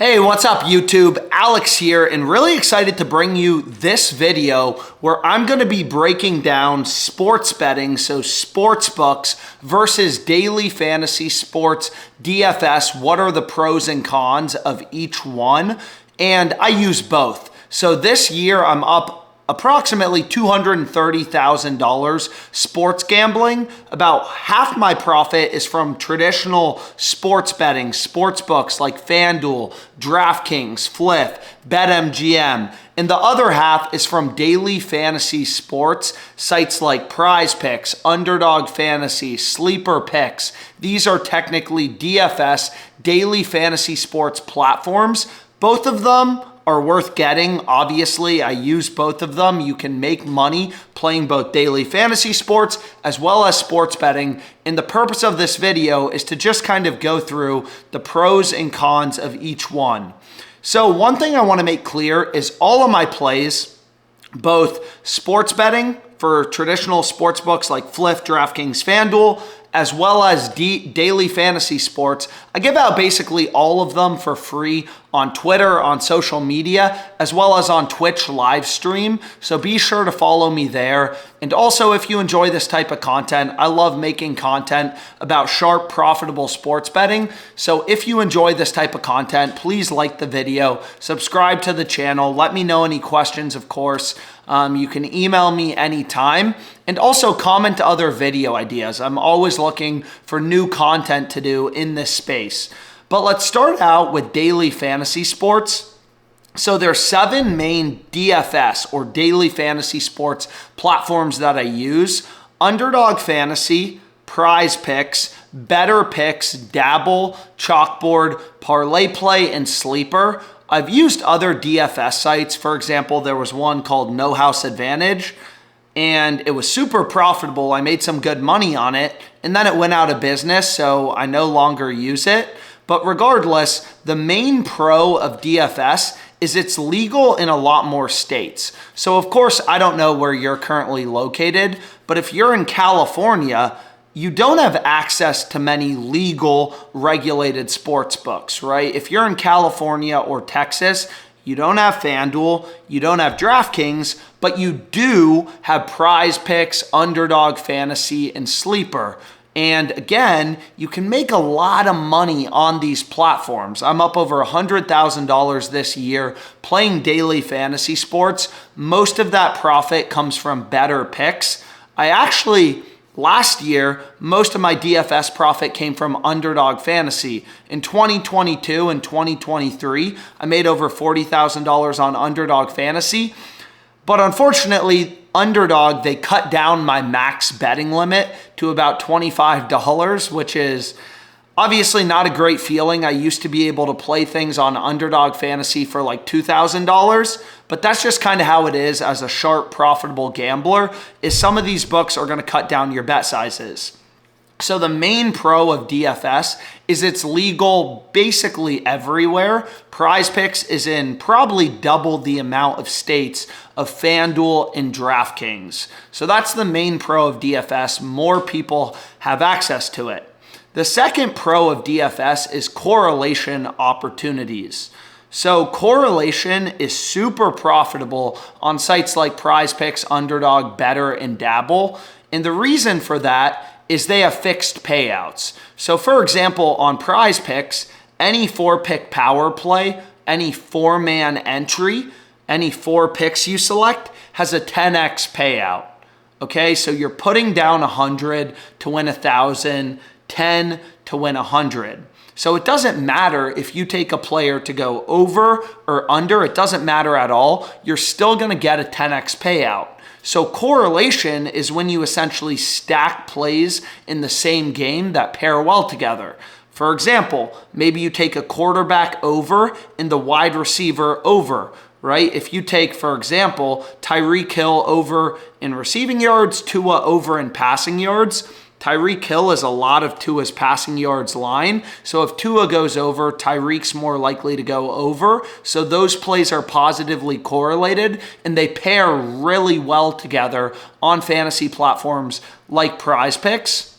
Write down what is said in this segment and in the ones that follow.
Hey, what's up YouTube? Alex here, and really excited to bring you this video where I'm going to be breaking down sports betting, so sports books versus daily fantasy sports, DFS. What are the pros and cons of each one? And I use both. So this year I'm up approximately $230,000 sports gambling. About half my profit is from traditional sports betting, sports books like FanDuel, DraftKings, Fliff, BetMGM. And the other half is from daily fantasy sports, sites like PrizePicks, Underdog Fantasy, Sleeper Picks. These are technically DFS, daily fantasy sports platforms. Both of them are worth getting. Obviously, I use both of them. You can make money playing both daily fantasy sports as well as sports betting. And the purpose of this video is to just kind of go through the pros and cons of each one. So one thing I want to make clear is all of my plays, both sports betting for traditional sports books like Fliff, DraftKings, FanDuel, as well as daily fantasy sports. I give out basically all of them for free on Twitter, on social media, as well as on Twitch live stream. So be sure to follow me there. And also, if you enjoy this type of content, I love making content about sharp, profitable sports betting. So if you enjoy this type of content, please like the video, subscribe to the channel, let me know any questions, of course. You can email me anytime, and also comment other video ideas. I'm always looking for new content to do in this space. But let's start out with daily fantasy sports. So there's 7 main DFS or daily fantasy sports platforms that I use: Underdog Fantasy, PrizePicks, Betr Picks, Dabble, Chalkboard, ParlayPlay, and Sleeper. I've used other DFS sites. For example, there was one called No House Advantage, and it was super profitable. I made some good money on it, and then it went out of business, so I no longer use it. But regardless, the main pro of DFS is it's legal in a lot more states. So of course, I don't know where you're currently located, but if you're in California, you don't have access to many legal regulated sports books, right? If you're in California or Texas, you don't have FanDuel, you don't have DraftKings, but you do have PrizePicks, Underdog Fantasy, and Sleeper. And again, you can make a lot of money on these platforms. I'm up over $100,000 this year playing daily fantasy sports. Most of that profit comes from Betr Picks. Last year, most of my DFS profit came from Underdog Fantasy. In 2022 and 2023, I made over $40,000 on Underdog Fantasy. But unfortunately, Underdog, they cut down my max betting limit to about $25, which is obviously not a great feeling. I used to be able to play things on Underdog Fantasy for like $2,000, but that's just kind of how it is as a sharp, profitable gambler, is some of these books are going to cut down your bet sizes. So the main pro of DFS is it's legal basically everywhere. PrizePicks is in probably double the amount of states of FanDuel and DraftKings. So that's the main pro of DFS. More people have access to it. The second pro of DFS is correlation opportunities. So correlation is super profitable on sites like PrizePicks, Underdog, Betr, and Dabble. And the reason for that is they have fixed payouts. So for example, on PrizePicks, any 4-pick power play, any 4-man entry, any 4 picks you select has a 10x payout. Okay, so you're putting down 100 to win 1,000, 10 to win 100. So it doesn't matter if you take a player to go over or under, it doesn't matter at all. You're still gonna get a 10x payout. So correlation is when you essentially stack plays in the same game that pair well together. For example, maybe you take a quarterback over and the wide receiver over, right? If you take, for example, Tyreek Hill over in receiving yards, Tua over in passing yards, Tyreek Hill is a lot of Tua's passing yards line. So if Tua goes over, Tyreek's more likely to go over. So those plays are positively correlated and they pair really well together on fantasy platforms like PrizePicks.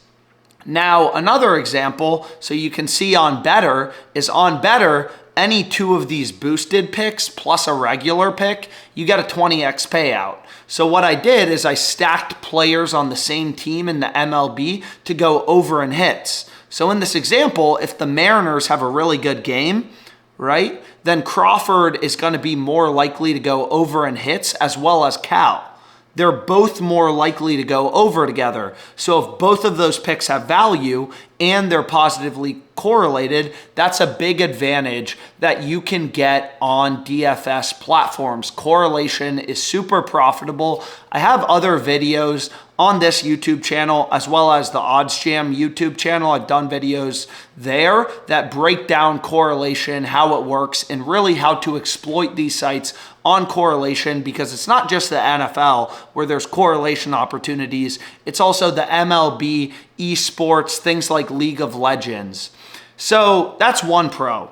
Now, another example, so you can see on Betr, is on Betr, any two of these boosted picks plus a regular pick, you get a 20x payout. So what I did is I stacked players on the same team in the MLB to go over in hits. So in this example, if the Mariners have a really good game, right, then Crawford is going to be more likely to go over in hits as well as Cal. They're both more likely to go over together. So if both of those picks have value and they're positively correlated, that's a big advantage that you can get on DFS platforms. Correlation is super profitable. I have other videos on this YouTube channel as well as the OddsJam YouTube channel. I've done videos there that break down correlation, how it works, and really how to exploit these sites on correlation, because it's not just the NFL where there's correlation opportunities. It's also the MLB, esports, things like League of Legends. So that's one pro.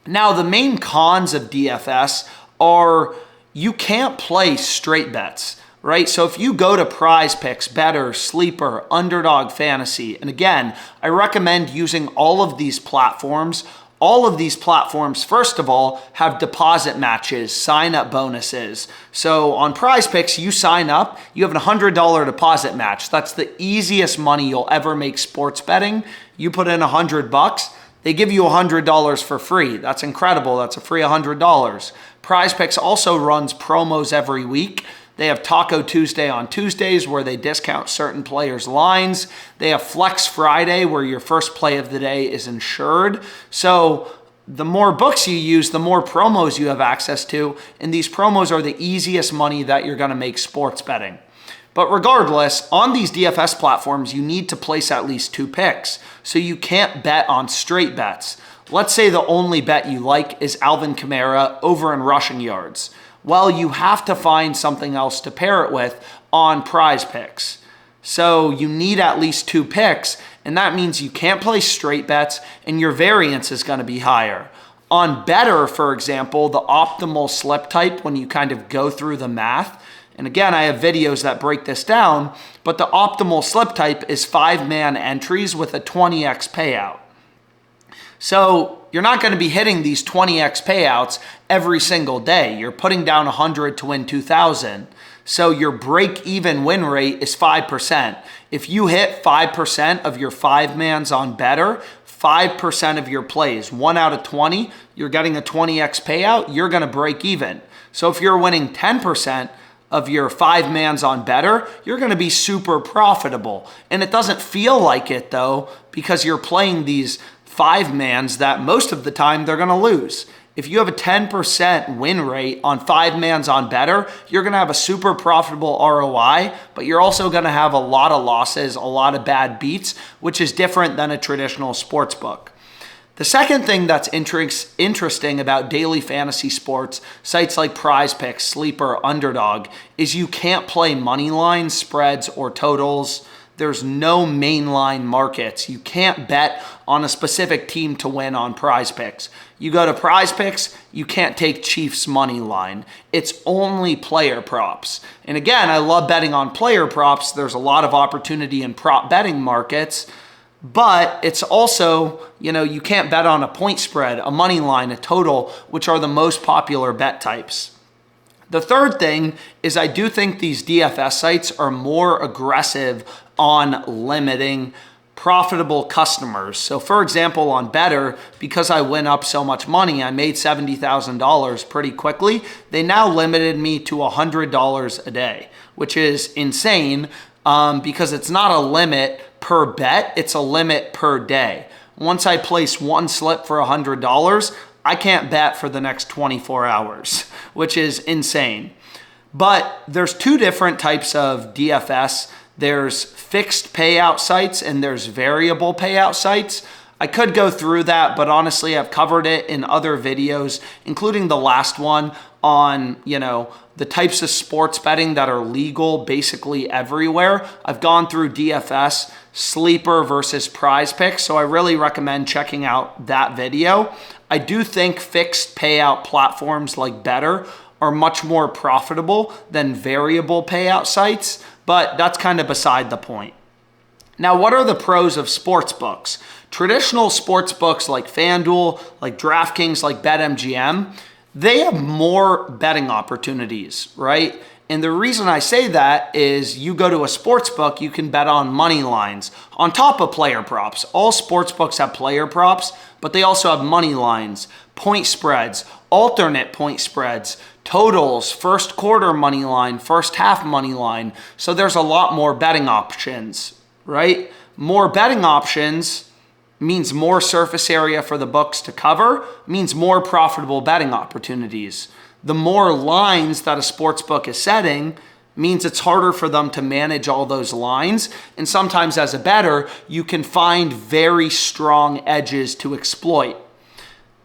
Now, the main cons of DFS are you can't play straight bets, right? So if you go to PrizePicks, Betr, Sleeper, Underdog Fantasy, and again, I recommend using all of these platforms. All of these platforms, first of all, have deposit matches, sign-up bonuses. So on PrizePicks, you sign up, you have a $100 deposit match. That's the easiest money you'll ever make sports betting. You put in $100, they give you $100 for free. That's incredible. That's a free $100. PrizePicks also runs promos every week. They have Taco Tuesday on Tuesdays where they discount certain players' lines. They have Flex Friday where your first play of the day is insured. So the more books you use, the more promos you have access to. And these promos are the easiest money that you're going to make sports betting. But regardless, on these DFS platforms, you need to place at least 2 picks. So you can't bet on straight bets. Let's say the only bet you like is Alvin Kamara over in rushing yards. Well, you have to find something else to pair it with on PrizePicks. So you need at least 2 picks, and that means you can't play straight bets, and your variance is going to be higher. On Betr, for example, the optimal slip type, when you kind of go through the math, and again, I have videos that break this down, but the optimal slip type is 5-man entries with a 20x payout. So you're not going to be hitting these 20x payouts every single day. You're putting down 100 to win 2,000. So your break-even win rate is 5%. If you hit 5% of your 5-mans on Betr, 5% of your plays, 1 out of 20, you're getting a 20x payout, you're going to break even. So if you're winning 10% of your 5-mans on Betr, you're going to be super profitable. And it doesn't feel like it though, because you're playing these 5-mans that most of the time they're going to lose. If you have a 10% win rate on 5-mans on Betr, you're going to have a super profitable ROI, but you're also going to have a lot of losses, a lot of bad beats, which is different than a traditional sports book. The second thing that's interesting about daily fantasy sports, sites like PrizePicks, Sleeper, Underdog, is you can't play money lines, spreads, or totals. There's no mainline markets. You can't bet on a specific team to win on PrizePicks. You go to PrizePicks, you can't take Chiefs money line. It's only player props. And again, I love betting on player props. There's a lot of opportunity in prop betting markets, but it's also, you can't bet on a point spread, a money line, a total, which are the most popular bet types. The third thing is I do think these DFS sites are more aggressive on limiting profitable customers. So for example, on Betr, because I went up so much money, I made $70,000 pretty quickly. They now limited me to $100 a day, which is insane because it's not a limit per bet, it's a limit per day. Once I place one slip for $100, I can't bet for the next 24 hours, which is insane. But there's 2 different types of DFS. There's fixed payout sites and there's variable payout sites. I could go through that, but honestly, I've covered it in other videos, including the last one on, the types of sports betting that are legal basically everywhere. I've gone through DFS, Sleeper versus PrizePicks, so I really recommend checking out that video. I do think fixed payout platforms like Betr are much more profitable than variable payout sites, but that's kind of beside the point. Now, what are the pros of sportsbooks? Traditional sports books like FanDuel, like DraftKings, like BetMGM, they have more betting opportunities, right? And the reason I say that is you go to a sports book, you can bet on money lines on top of player props. All sports books have player props, but they also have money lines, point spreads, alternate point spreads, totals, first quarter money line, first half money line. So there's a lot more betting options, right? More betting options means more surface area for the books to cover, means more profitable betting opportunities. The more lines that a sports book is setting means it's harder for them to manage all those lines. And sometimes as a bettor, you can find very strong edges to exploit.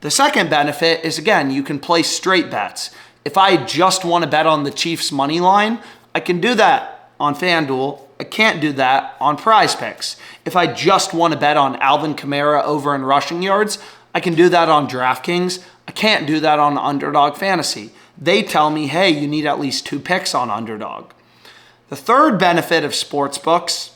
The second benefit is, again, you can place straight bets. If I just want to bet on the Chiefs money line, I can do that on FanDuel. I can't do that on PrizePicks. If I just want to bet on Alvin Kamara over in rushing yards, I can do that on DraftKings. I can't do that on Underdog Fantasy. They tell me, hey, you need at least 2 picks on Underdog. The third benefit of sportsbooks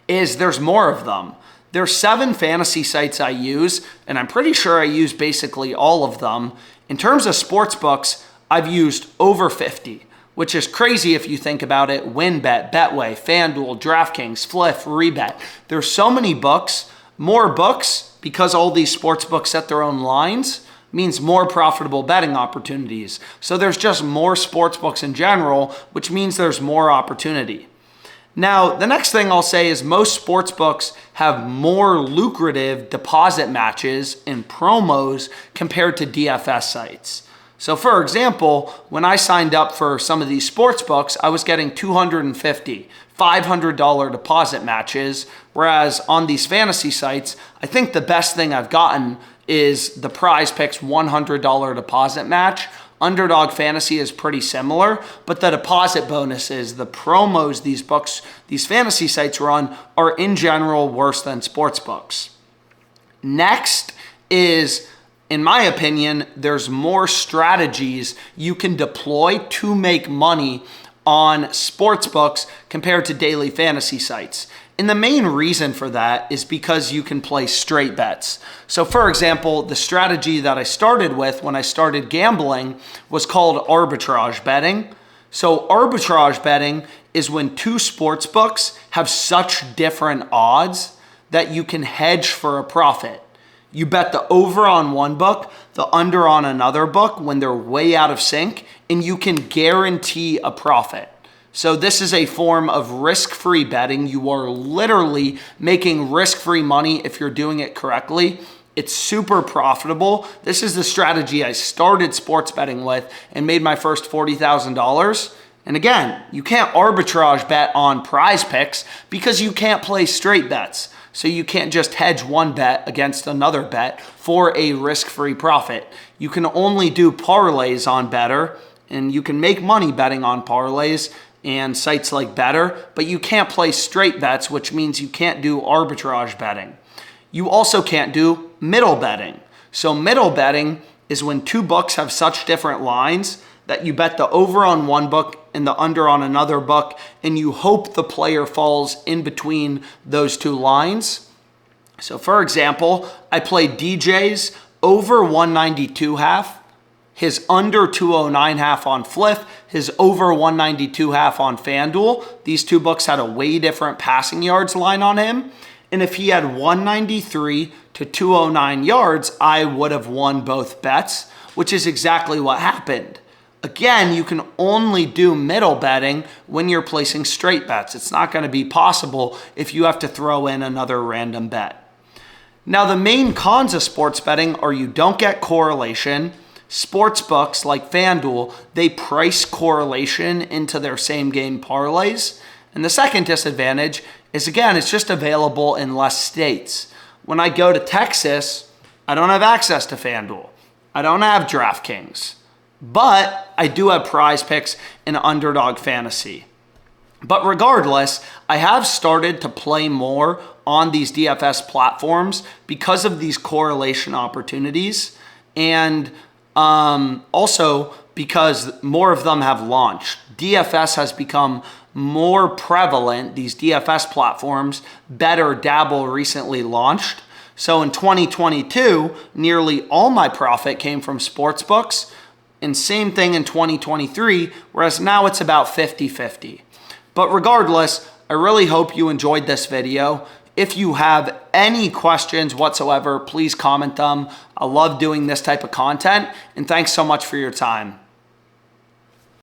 is there's more of them. There's 7 fantasy sites I use, and I'm pretty sure I use basically all of them. In terms of sportsbooks, I've used over 50. Which is crazy if you think about it. WinBet, Betway, FanDuel, DraftKings, Fliff, Rebet. There's so many books. More books, because all these sports books set their own lines, means more profitable betting opportunities. So there's just more sports books in general, which means there's more opportunity. Now, the next thing I'll say is most sports books have more lucrative deposit matches and promos compared to DFS sites. So for example, when I signed up for some of these sports books, I was getting $250, $500 deposit matches, whereas on these fantasy sites, I think the best thing I've gotten is the PrizePicks $100 deposit match. Underdog Fantasy is pretty similar, but the deposit bonuses, the promos these fantasy sites run are in general worse than sports books. Next is, in my opinion, there's more strategies you can deploy to make money on sports books compared to daily fantasy sites. And the main reason for that is because you can play straight bets. So for example, the strategy that I started with when I started gambling was called arbitrage betting. So arbitrage betting is when 2 sports books have such different odds that you can hedge for a profit. You bet the over on one book, the under on another book when they're way out of sync, and you can guarantee a profit. So this is a form of risk-free betting. You are literally making risk-free money if you're doing it correctly. It's super profitable. This is the strategy I started sports betting with and made my first $40,000. And again, you can't arbitrage bet on PrizePicks because you can't play straight bets. So you can't just hedge one bet against another bet for a risk-free profit. You can only do parlays on Betr, and you can make money betting on parlays and sites like Betr, but you can't play straight bets, which means you can't do arbitrage betting. You also can't do middle betting. So middle betting is when 2 books have such different lines that you bet the over on one book and the under on another book, and you hope the player falls in between those 2 lines. So for example, I played DJ's over 192.5, his under 209.5 on Fliff, his over 192.5 on FanDuel. These 2 books had a way different passing yards line on him. And if he had 193 to 209 yards, I would have won both bets, which is exactly what happened. Again, you can only do middle betting when you're placing straight bets. It's not going to be possible if you have to throw in another random bet. Now, the main cons of sports betting are you don't get correlation. Sports books like FanDuel, they price correlation into their same game parlays. And the second disadvantage is, again, it's just available in less states. When I go to Texas, I don't have access to FanDuel. I don't have DraftKings. But I do have PrizePicks and Underdog Fantasy. But regardless, I have started to play more on these DFS platforms because of these correlation opportunities, and also because more of them have launched. DFS has become more prevalent, these DFS platforms. Betr, Dabble recently launched. So in 2022, nearly all my profit came from sportsbooks, and same thing in 2023, whereas now it's about 50-50. But regardless, I really hope you enjoyed this video. If you have any questions whatsoever, please comment them. I love doing this type of content, and thanks so much for your time.